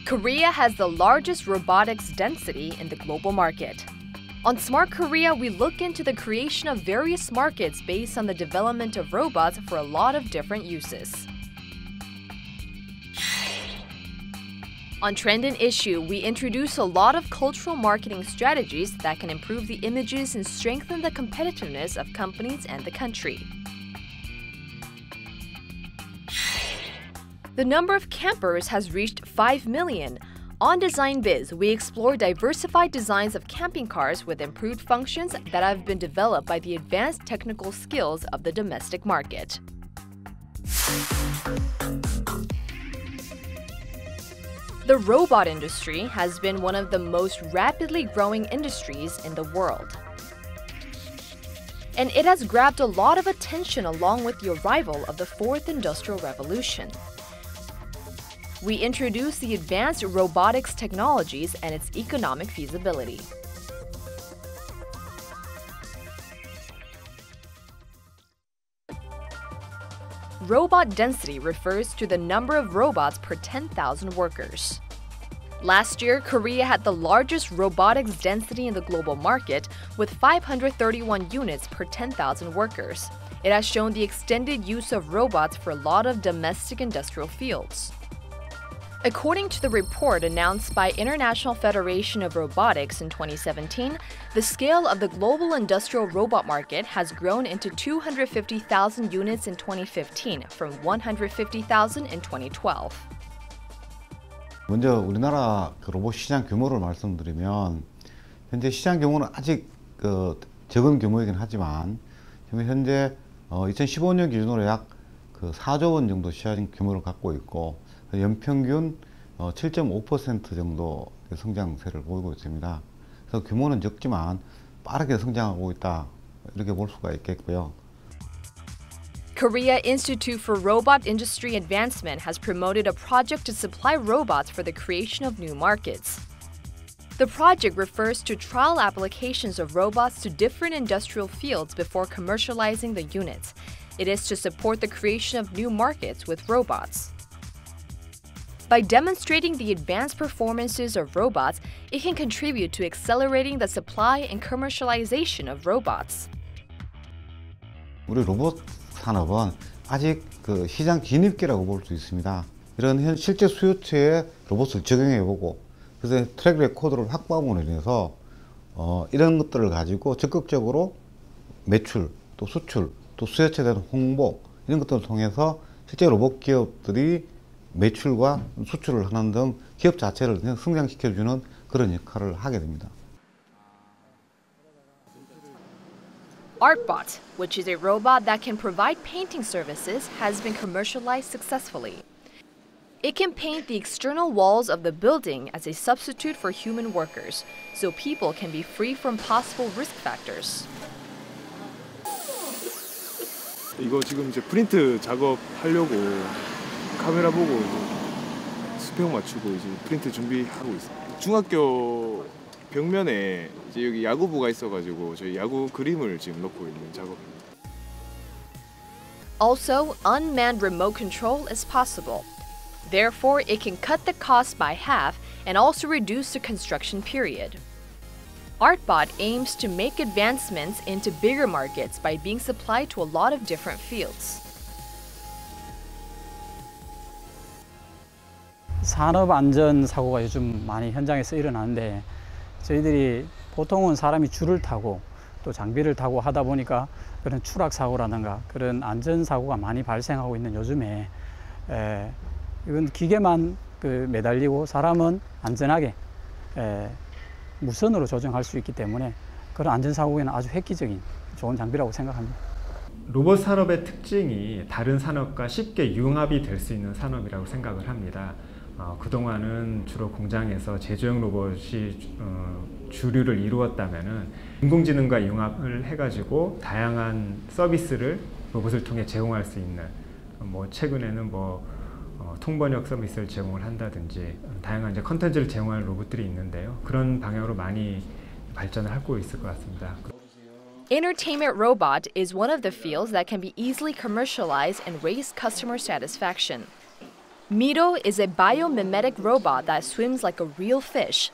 Korea has the largest robotics density in the global market. On Smart Korea, we look into the creation of various markets based on the development of robots for a lot of different uses. On Trend and Issue, we introduce a lot of cultural marketing strategies that can improve the images and strengthen the competitiveness of companies and the country. The number of campers has reached 5 million. On Design Biz, we explore diversified designs of camping cars with improved functions that have been developed by the advanced technical skills of the domestic market. The robot industry has been one of the most rapidly growing industries in the world. And it has grabbed a lot of attention along with the arrival of the Fourth Industrial Revolution. We introduce the advanced robotics technologies and its economic feasibility. Robot density refers to the number of robots per 10,000 workers. Last year, Korea had the largest robotics density in the global market with 531 units per 10,000 workers. It has shown the extended use of robots for a lot of domestic industrial fields. According to the report announced by International Federation of Robotics in 2017, the scale of the global industrial robot market has grown into 250,000 units in 2015 from 150,000 in 2012. 먼저 우리나라 로봇 시장 규모를 말씀드리면 현재 시장 규모는 아직 적은 규모이긴 하지만 현재 2015년 기준으로 약 4조 원 정도 시장 규모를 갖고 있고 연평균 7.5% 정도 성장세를 보이고 있습니다. 그래서 규모는 적지만 빠르게 성장하고 있다 이렇게 볼 수가 있겠고요. Korea Institute for Robot Industry Advancement has promoted a project to supply robots for the creation of new markets. The project refers to trial applications of robots to different industrial fields before commercializing the units. It is to support the creation of new markets with robots. By demonstrating the advanced performances of robots, it can contribute to accelerating the supply and commercialization of robots. 우리 로봇 산업은 아직 시장 진입기라고 볼 수 있습니다. 이런 실제 수요처에 로봇을 적용해보고 그래서 트랙 레코드를 확보함으로 인해서 이런 것들을 가지고 적극적으로 매출, 또 수출, 또 수요처에 대한 홍보 이런 것들을 통해서 실제 로봇 기업들이 매출과 수출을 하는 등 기업 자체를 성장시켜주는 그런 역할을 하게 됩니다. ArtBot, which is a robot that can provide painting services, has been commercialized successfully. It can paint the external walls of the building as a substitute for human workers, so people can be free from possible risk factors. 이거 지금 이제 프린트 작업하려고 카메라 보고 스펙 맞추고 이제 프린트 준비하고 있습니다. 중학교 벽면에 이제 여기 야구부가 있어가지고 저희 야구 그림을 지금 넣고 있는 작업입니다. Also, unmanned remote control is possible. Therefore, it can cut the cost by half and also reduce the construction period. ArtBot aims to make advancements into bigger markets by being supplied to a lot of different fields. 산업 안전 사고가 요즘 많이 현장에서 일어나는데 저희들이 보통은 사람이 줄을 타고 또 장비를 타고 하다 보니까 그런 추락 사고라든가 그런 안전 사고가 많이 발생하고 있는 요즘에 이건 기계만 매달리고 사람은 안전하게 무선으로 조정할 수 있기 때문에 그런 안전 사고에는 아주 획기적인 좋은 장비라고 생각합니다. 로봇 산업의 특징이 다른 산업과 쉽게 융합이 될 수 있는 산업이라고 생각을 합니다. 그동안은 주로 공장에서 제조용 로봇이 주류를 이루었다면은 인공지능과 융합을 해가지고 다양한 서비스를 로봇을 통해 제공할 수 있는 최근에는 통번역 서비스를 제공을 한다든지 다양한 이제 컨텐츠를 제공하는 로봇들이 있는데요. 그런 방향으로 많이 발전을 하고 있을 것 같습니다. Entertainment robot is one of the fields that can be easily commercialized and raise customer satisfaction. Miro is a biomimetic robot that swims like a real fish.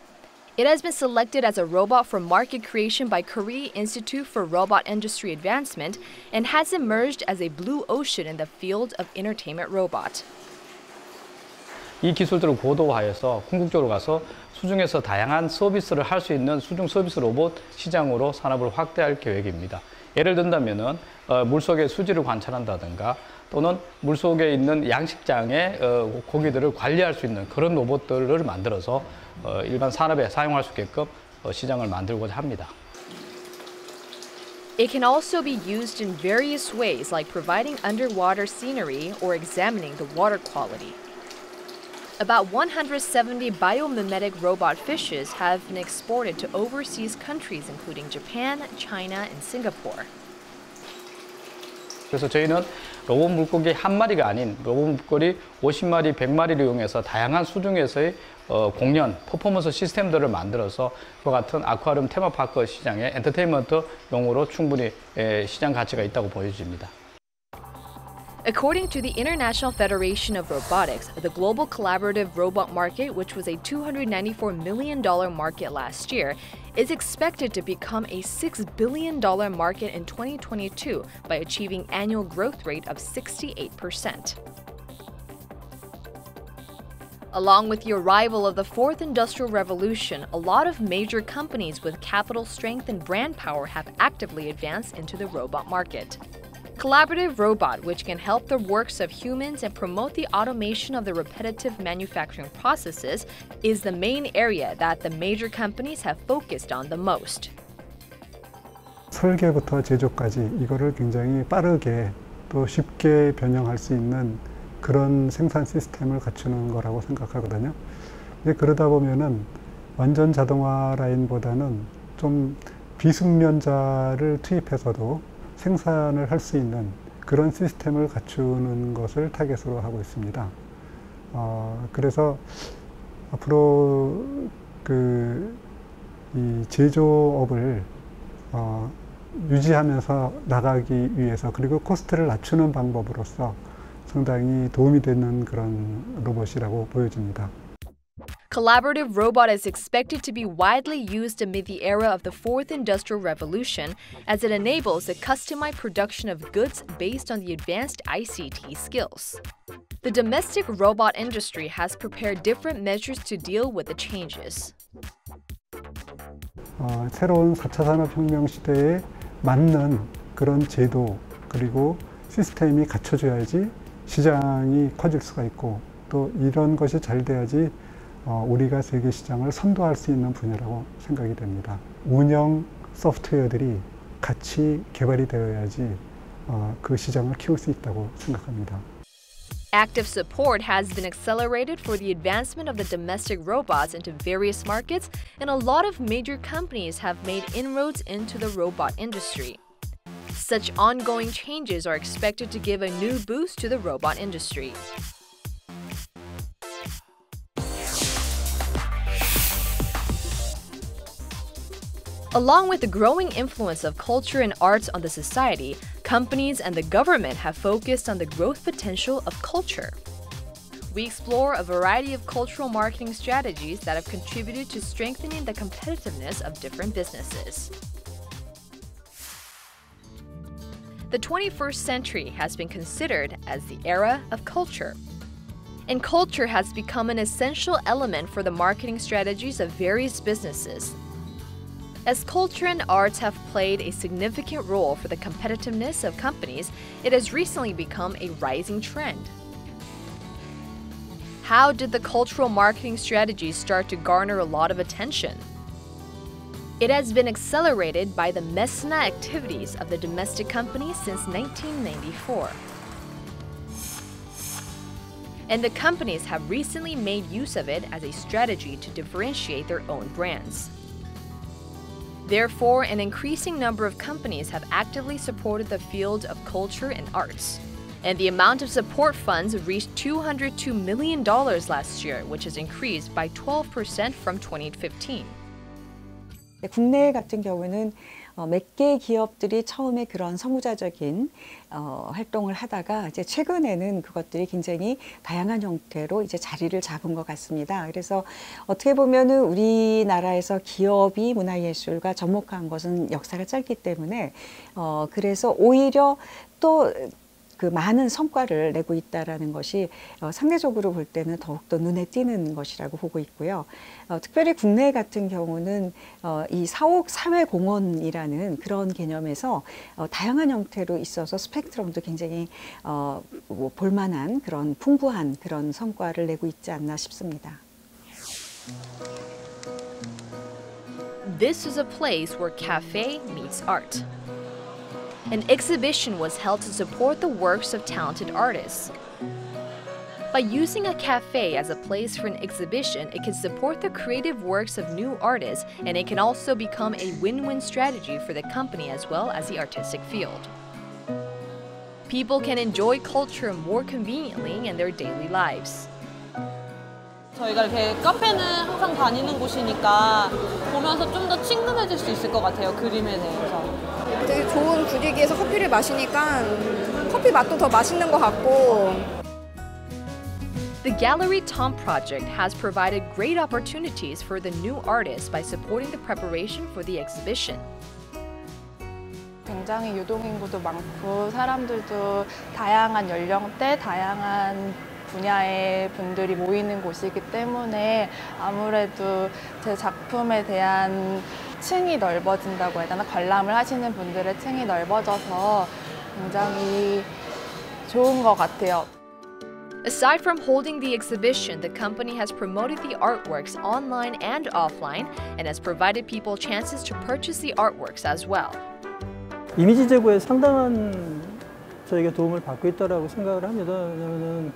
It has been selected as a robot for market creation by Korea Institute for Robot Industry Advancement and has emerged as a blue ocean in the field of entertainment robot. 이 기술들을 고도화해서 궁극적으로 가서 수중에서 다양한 서비스를 할 수 있는 수중 서비스 로봇 시장으로 산업을 확대할 계획입니다. 예를 든다면은 물속의 수질을 관찰한다든가 또는 물속에 있는 양식장의 고기들을 관리할 수 있는 그런 로봇들을 만들어서 일반 산업에 사용할 수 있게끔 시장을 만들고자 합니다. It can also be used in various ways like providing underwater scenery or examining the water quality. About 170 biomimetic robot fishes have been exported to overseas countries including Japan, China, and Singapore. 그래서 저희는 로봇 물고기 한 마리가 아닌 로봇 물고기 50마리, 100마리를 이용해서 다양한 수중에서의 공연, 퍼포먼스 시스템들을 만들어서 그와 같은 아쿠아리움 테마파크 시장의 엔터테인먼트용으로 충분히 시장 가치가 있다고 보여집니다. According to the International Federation of Robotics, the global collaborative robot market, which was a $294 million market last year, is expected to become a $6 billion market in 2022 by achieving annual growth rate of 68%. Along with the arrival of the fourth industrial revolution, a lot of major companies with capital strength and brand power have actively advanced into the robot market. Collaborative robot, which can help the works of humans and promote the automation of the repetitive manufacturing processes, is the main area that the major companies have focused on the most. 설계부터 제조까지 이거를 굉장히 빠르게 또 쉽게 변형할 수 있는 그런 생산 시스템을 갖추는 거라고 생각하거든요. 근데 그러다 보면은 완전 자동화 라인보다는 좀 비숙련자를 투입해서도 생산을 할 수 있는 그런 시스템을 갖추는 것을 타겟으로 하고 있습니다. 그래서 앞으로 이 제조업을 유지하면서 나가기 위해서 그리고 코스트를 낮추는 방법으로서 상당히 도움이 되는 그런 로봇이라고 보여집니다. Collaborative robot is expected to be widely used amid the era of the fourth industrial revolution as it enables the customized production of goods based on the advanced ICT skills. The domestic robot industry has prepared different measures to deal with the changes. 새로운 4차 산업혁명 시대에 맞는 그런 제도 그리고 시스템이 갖춰져야지 시장이 커질 수가 있고 또 이런 것이 잘 돼야지 우리가 세계 시장을 선도할 수 있는 분야라고 생각이 됩니다. 운영 소프트웨어들이 같이 개발이 되어야지 그 시장을 키울 수 있다고 생각합니다. Active support has been accelerated for the advancement of the domestic robots into various markets, and a lot of major companies have made inroads into the robot industry. Such ongoing changes are expected to give a new boost to the robot industry. Along with the growing influence of culture and arts on the society, companies and the government have focused on the growth potential of culture. We explore a variety of cultural marketing strategies that have contributed to strengthening the competitiveness of different businesses. The 21st century has been considered as the era of culture. And culture has become an essential element for the marketing strategies of various businesses. As culture and arts have played a significant role for the competitiveness of companies, it has recently become a rising trend. How did the cultural marketing strategies start to garner a lot of attention? It has been accelerated by the mecenat activities of the domestic companies since 1994. And the companies have recently made use of it as a strategy to differentiate their own brands. Therefore, an increasing number of companies have actively supported the field of culture and arts. And the amount of support funds reached $202 million last year, which has increased by 12% from 2015. 국내 같은 경우는 몇 개의 기업들이 처음에 그런 선구자적인 활동을 하다가 이제 최근에는 그것들이 굉장히 다양한 형태로 이제 자리를 잡은 것 같습니다. 그래서 어떻게 보면은 우리나라에서 기업이 문화예술과 접목한 것은 역사가 짧기 때문에 그래서 오히려 또 그 많은 성과를 내고 있다라는 것이 상대적으로 볼 때는 더욱더 눈에 띄는 것이라고 보고 있고요. 특별히 국내 같은 경우는 이 사회공헌이라는 그런 개념에서 다양한 형태로 있어서 스펙트럼도 굉장히 뭐 볼만한 그런 풍부한 그런 성과를 내고 있지 않나 싶습니다. This is a place where cafe meets art. An exhibition was held to support the works of talented artists. By using a cafe as a place for an exhibition, it can support the creative works of new artists, and it can also become a win-win strategy for the company as well as the artistic field. People can enjoy culture more conveniently in their daily lives. 저희가 이렇게 카페는 항상 다니는 곳이니까 보면서 좀 더 친근해질 수 있을 것 같아요, 그림에 대해서. 되게 좋은 분위기에서 커피를 마시니까 커피 맛도 더 맛있는 것 같고. The Gallery Tom project has provided great opportunities for the new artists by supporting the preparation for the exhibition. 굉장히 유동인구도 많고 사람들도 다양한 연령대, 다양한 분야의 분들이 모이는 곳이기 때문에 아무래도 제 작품에 대한 층이 넓어진다고 해야 되나? 관람을 하시는 분들의 층이 넓어져서 굉장히 좋은 것 같아요. Aside from holding the exhibition, the company has promoted the artworks online and offline and has provided people chances to purchase the artworks as well. 이미지 제고에 상당한 저희가 도움을 받고 있다고 생각을 합니다. 왜냐하면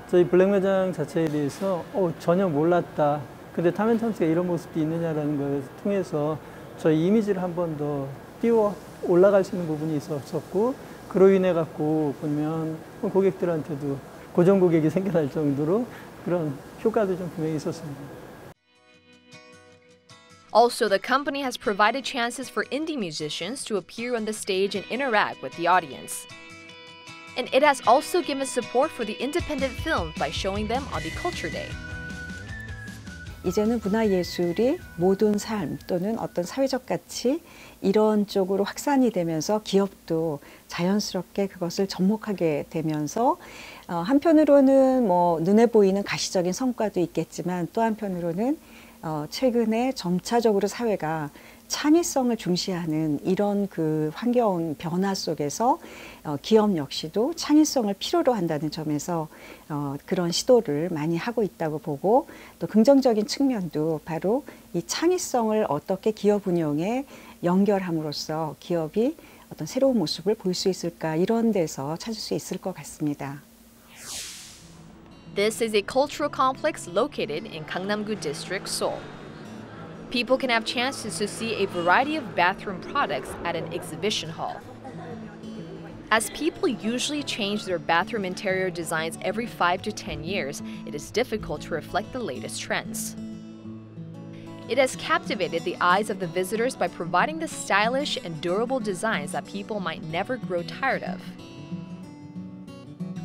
저희 블랙 매장 자체에 대해서 전혀 몰랐다. 근데 타멘탐스가 이런 모습도 있느냐라는 걸 통해서 저희 이미지를 한 번 더 띄워 올라갈 수 있는 부분이 있었고, 그로 인해 갖고 보면 고객들한테도 고정 고객이 생겨날 정도로 그런 효과도 좀 분명히 있었습니다. Also, the company has provided chances for indie musicians to appear on the stage and interact with the audience. And it has also given support for the independent films by showing them on the Culture Day. 이제는 문화예술이 모든 삶 또는 어떤 사회적 가치 이런 쪽으로 확산이 되면서 기업도 자연스럽게 그것을 접목하게 되면서 한편으로는 뭐 눈에 보이는 가시적인 성과도 있겠지만 또 한편으로는 최근에 점차적으로 사회가 창의성을 중시하는 이런 그 환경 변화 속에서 기업 역시도 창의성을 필요로 한다는 점에서 그런 시도를 많이 하고 있다고 보고, 또 긍정적인 측면도 바로 이 창의성을 어떻게 기업 운영에 연결함으로써 기업이 어떤 새로운 모습을 볼 수 있을까, 이런 데서 찾을 수 있을 것 같습니다. This is a cultural complex located in Gangnam-gu District, Seoul. People can have chances to see a variety of bathroom products at an exhibition hall. As people usually change their bathroom interior designs every 5 to 10 years, it is difficult to reflect the latest trends. It has captivated the eyes of the visitors by providing the stylish and durable designs that people might never grow tired of.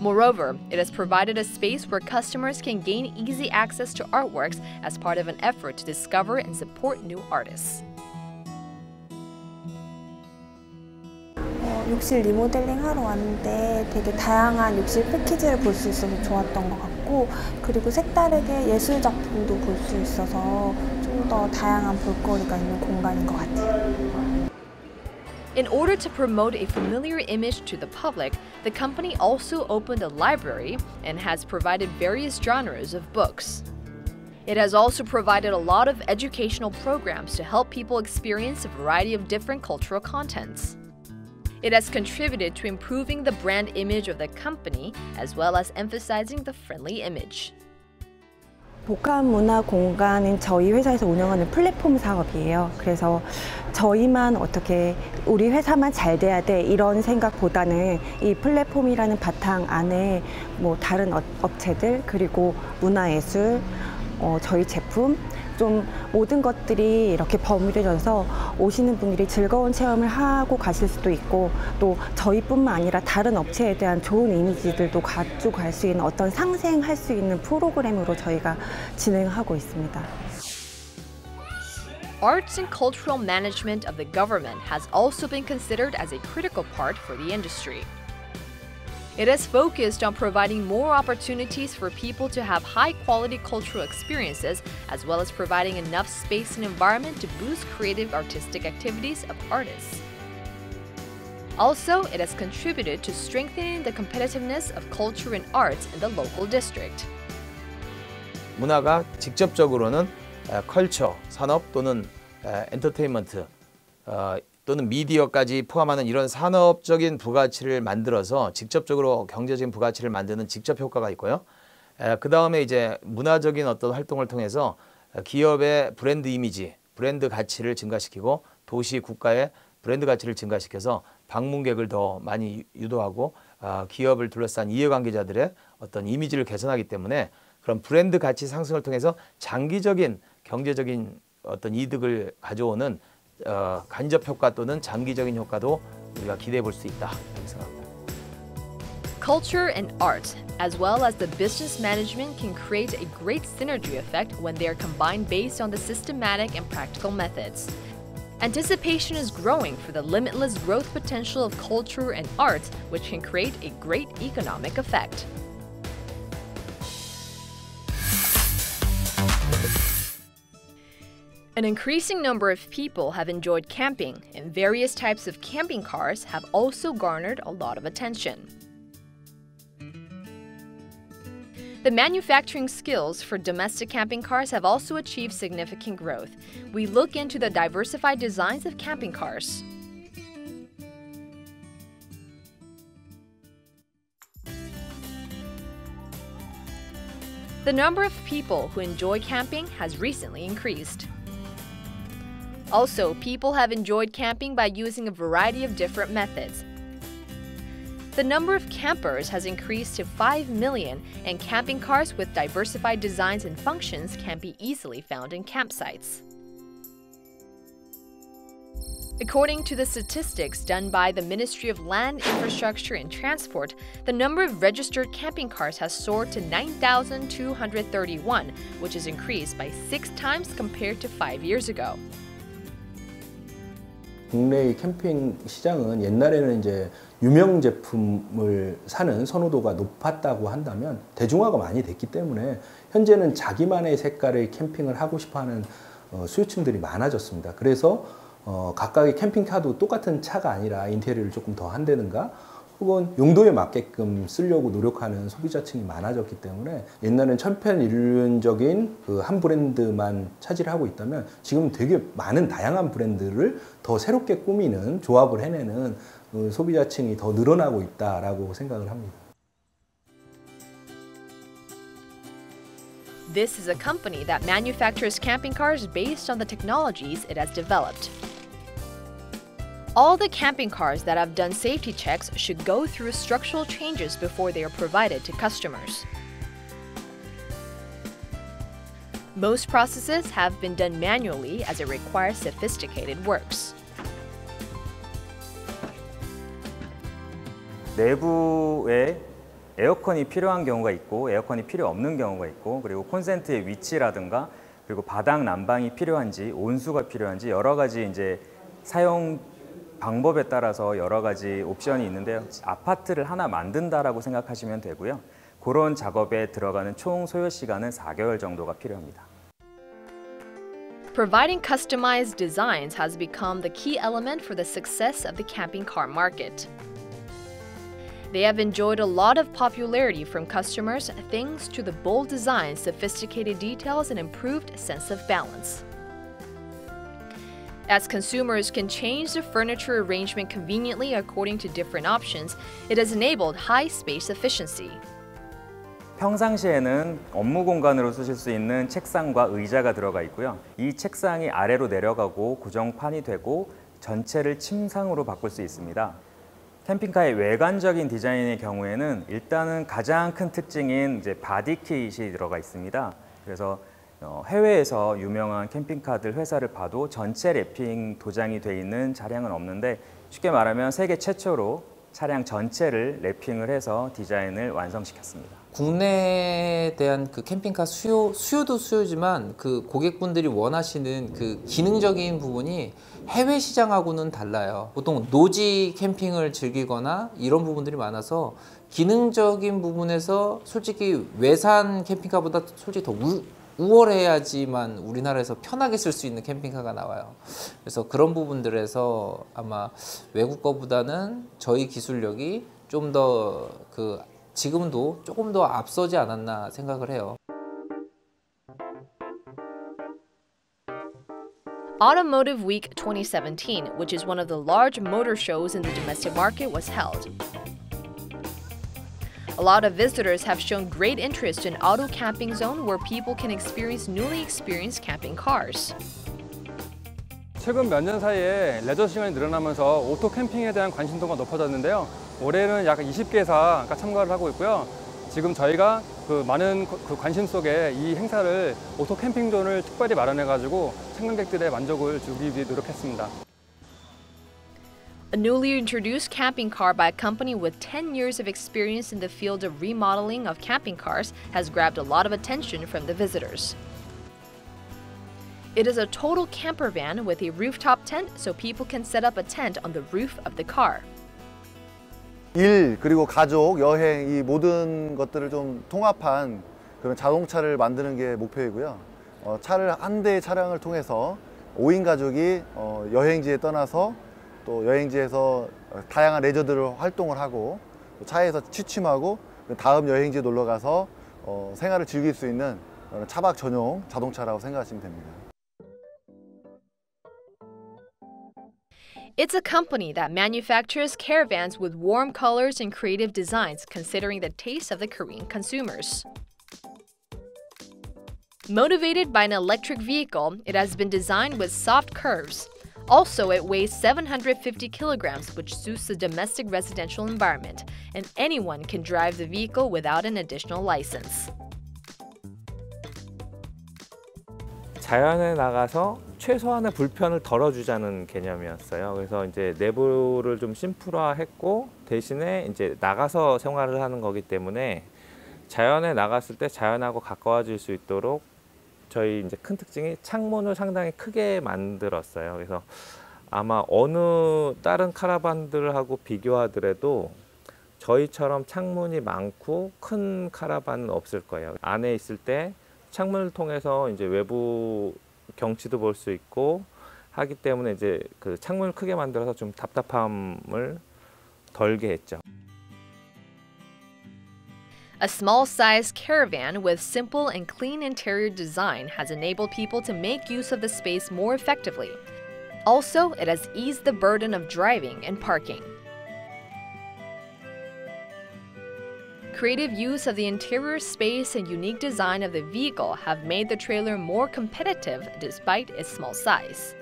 Moreover, it has provided a space where customers can gain easy access to artworks as part of an effort to discover and support new artists. 욕실 리모델링 하러 왔는데 되게 다양한 욕실 패키지를 볼 수 있어서 좋았던 것 같고, 그리고 색다르게 예술 작품도 볼 수 있어서 좀 더 다양한 볼거리가 있는 공간인 것 같아요. In order to promote a familiar image to the public, the company also opened a library and has provided various genres of books. It has also provided a lot of educational programs to help people experience a variety of different cultural contents. It has contributed to improving the brand image of the company as well as emphasizing the friendly image. 복합문화공간은 저희 회사에서 운영하는 플랫폼 사업이에요. 그래서 저희만 어떻게 우리 회사만 잘 돼야 돼 이런 생각보다는 이 플랫폼이라는 바탕 안에 뭐 다른 업체들 그리고 문화예술, 저희 제품 좀 모든 것들이 이렇게 버무려져서 오시는 분들이 즐거운 체험을 하고 가실 수도 있고 또 저희뿐만 아니라 다른 업체에 대한 좋은 이미지들도 가지고 갈 수 있는 어떤 상생할 수 있는 프로그램으로 저희가 진행하고 있습니다. Arts and cultural management of the government has also been considered as a critical part for the industry. It has focused on providing more opportunities for people to have high-quality cultural experiences, as well as providing enough space and environment to boost creative artistic activities of artists. Also, it has contributed to strengthening the competitiveness of culture and arts in the local district. 문화가 직접적으로는 컬처, 산업 또는 엔터테인먼트 또는 미디어까지 포함하는 이런 산업적인 부가치를 만들어서 직접적으로 경제적인 부가치를 만드는 직접 효과가 있고요. 그 다음에 이제 문화적인 어떤 활동을 통해서 기업의 브랜드 이미지, 브랜드 가치를 증가시키고 도시, 국가의 브랜드 가치를 증가시켜서 방문객을 더 많이 유도하고 기업을 둘러싼 이해관계자들의 어떤 이미지를 개선하기 때문에 그런 브랜드 가치 상승을 통해서 장기적인 경제적인 어떤 이득을 가져오는 간접 효과 또는 장기적인 효과도 우리가 기대해 볼 수 있다 이렇게 생각합니다. Culture and art, as well as the business management, can create a great synergy effect when they are combined based on the systematic and practical methods. Anticipation is growing for the limitless growth potential of culture and art, which can create a great economic effect. An increasing number of people have enjoyed camping, and various types of camping cars have also garnered a lot of attention. The manufacturing skills for domestic camping cars have also achieved significant growth. We look into the diversified designs of camping cars. The number of people who enjoy camping has recently increased. Also, people have enjoyed camping by using a variety of different methods. The number of campers has increased to 5 million, and camping cars with diversified designs and functions can be easily found in campsites. According to the statistics done by the Ministry of Land, Infrastructure and Transport, the number of registered camping cars has soared to 9,231, which has increased by 6 times compared to 5 years ago. 국내의 캠핑 시장은 옛날에는 이제 유명 제품을 사는 선호도가 높았다고 한다면 대중화가 많이 됐기 때문에 현재는 자기만의 색깔의 캠핑을 하고 싶어하는 수요층들이 많아졌습니다. 그래서 각각의 캠핑카도 똑같은 차가 아니라 인테리어를 조금 더 한다든가 혹은 용도에 맞게끔 쓰려고 노력하는 소비자층이 많아졌기 때문에 옛날엔 천편일률적인 그 한 브랜드만 차지를 하고 있다면 지금 되게 많은 다양한 브랜드를 더 새롭게 꾸미는 조합을 해내는 소비자층이 더 늘어나고 있다라고 생각을 합니다. This is a company that manufactures camping cars based on the technologies it has developed. All the camping cars that have done safety checks should go through structural changes before they are provided to customers. Most processes have been done manually as it requires sophisticated works. 내부에 에어컨이 필요한 경우가 있고 에어컨이 필요 없는 경우가 있고 그리고 콘센트의 위치라든가 그리고 바닥 난방이 필요한지 온수가 필요한지 여러 가지 이제 사용 방법에 따라서 여러 가지 옵션이 있는데요. 아파트를 하나 만든다라고 생각하시면 되고요. 그런 작업에 들어가는 총 소요 시간은 4개월 정도가 필요합니다. Providing customized designs has become the key element for the success of the camping car market. They have enjoyed a lot of popularity from customers thanks to the bold designs, sophisticated details, and improved sense of balance. As consumers can change the furniture arrangement conveniently according to different options, it has enabled high space efficiency. 평상시에는 업무 공간으로 쓰실 수 있는 책상과 의자가 들어가 있고요. 이 책상이 아래로 내려가고 고정판이 되고 전체를 침상으로 바꿀 수 있습니다. 캠핑카의 외관적인 디자인의 경우에는 일단은 가장 큰 특징인 이제 바디킷이 들어가 있습니다. 그래서 해외에서 유명한 캠핑카들 회사를 봐도 전체 랩핑 도장이 돼 있는 차량은 없는데 쉽게 말하면 세계 최초로 차량 전체를 랩핑을 해서 디자인을 완성시켰습니다. 국내에 대한 그 캠핑카 수요도 수요지만 그 고객분들이 원하시는 그 기능적인 부분이 해외 시장하고는 달라요. 보통 노지 캠핑을 즐기거나 이런 부분들이 많아서 기능적인 부분에서 솔직히 외산 캠핑카보다 솔직히 더 우월해야지만 우리나라에서 편하게 쓸 수 있는 캠핑카가 나와요. 그래서 그런 부분들에서 아마 외국 거보다는 저희 기술력이 좀 더 지금도 조금 더 앞서지 않았나 생각을 해요. Automotive Week 2017, which is one of the large motor shows in the domestic market, was held. A lot of visitors have shown great interest in Auto Camping Zone, where people can experience newly experienced camping cars. 최근 몇 년 사이에 레저 시간이 늘어나면서 오토 캠핑에 대한 관심도가 높아졌는데요. 올해는 약 20개사가 참가를 하고 있고요. 지금 저희가 많은 관심 속에 이 행사를 오토 캠핑 존을 특별히 마련해가지고 참관객들의 만족을 주기 위해 노력했습니다. A newly introduced camping car by a company with 10 years of experience in the field of remodeling of camping cars has grabbed a lot of attention from the visitors. It is a total camper van with a rooftop tent, so people can set up a tent on the roof of the car. 일 그리고 가족, 여행 이 모든 것들을 좀 통합한 그런 자동차를 만드는 게 목표이고요. 한 대의 차량을 통해서 5인 가족이 여행지에 떠나서 또 여행지에서 다양한 레저들을 활동을 하고 또 차에서 취침하고 다음 여행지에 놀러 가서 생활을 즐길 수 있는 차박 전용 자동차라고 생각하시면 됩니다. It's a company that manufactures caravans with warm colors and creative designs, considering the taste of the Korean consumers. Motivated by an electric vehicle, it has been designed with soft curves. Also, it weighs 750 kilograms, which suits the domestic residential environment, and anyone can drive the vehicle without an additional license. 자연에 나가서 최소한의 불편을 덜어주자는 개념이었어요. 그래서 이제 내부를 좀 심플화했고 대신에 이제 나가서 생활을 하는 거기 때문에 자연에 나갔을 때 자연하고 가까워질 수 있도록 저희 이제 큰 특징이 창문을 상당히 크게 만들었어요. 그래서 아마 어느 다른 카라반들하고 비교하더라도 저희처럼 창문이 많고 큰 카라반은 없을 거예요. 안에 있을 때 창문을 통해서 이제 외부 경치도 볼 수 있고 하기 때문에 이제 그 창문을 크게 만들어서 좀 답답함을 덜게 했죠. A small-sized caravan with simple and clean interior design has enabled people to make use of the space more effectively. Also, it has eased the burden of driving and parking. Creative use of the interior space and unique design of the vehicle have made the trailer more competitive despite its small size.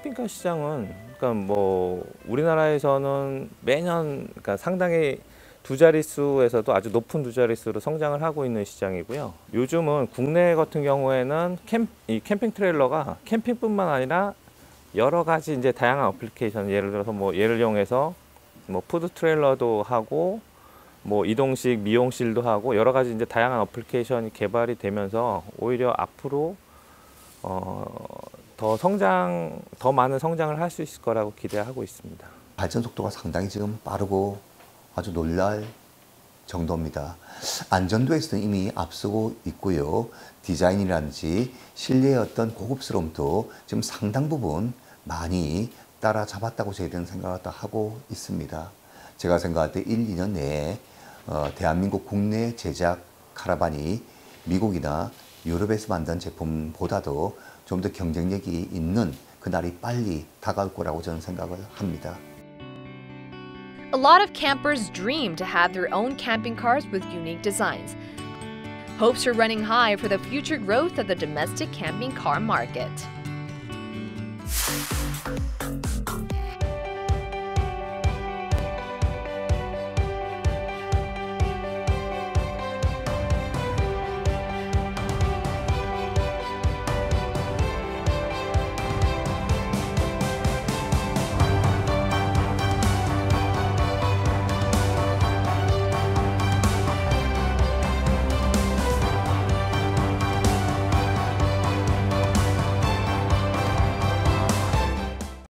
캠핑카 시장은 뭐 우리나라에서는 매년 상당히 두 자릿수에서도 아주 높은 두 자릿수로 성장을 하고 있는 시장이고요. 요즘은 국내 같은 경우에는 이 캠핑 트레일러가 캠핑뿐만 아니라 여러 가지 이제 다양한 어플리케이션, 예를 들어서 뭐 얘를 이용해서 뭐 푸드 트레일러도 하고 뭐 이동식 미용실도 하고 여러 가지 이제 다양한 어플리케이션이 개발이 되면서 오히려 앞으로 더 많은 성장을 할 수 있을 거라고 기대하고 있습니다. 발전 속도가 상당히 지금 빠르고 아주 놀랄 정도입니다. 안전도에서는 이미 앞서고 있고요. 디자인이라든지 실내의 어떤 고급스러움도 지금 상당 부분 많이 따라잡았다고 저희들은 생각을 하고 있습니다. 제가 생각할 때 1, 2년 내에 대한민국 국내 제작 카라반이 미국이나 유럽에서 만든 제품보다도 좀 더 경쟁력이 있는 그날이 빨리 다가올 거라고 저는 생각을 합니다. A lot of campers dream to have their own camping cars with unique designs. Hopes are running high for the future growth of the domestic camping car market.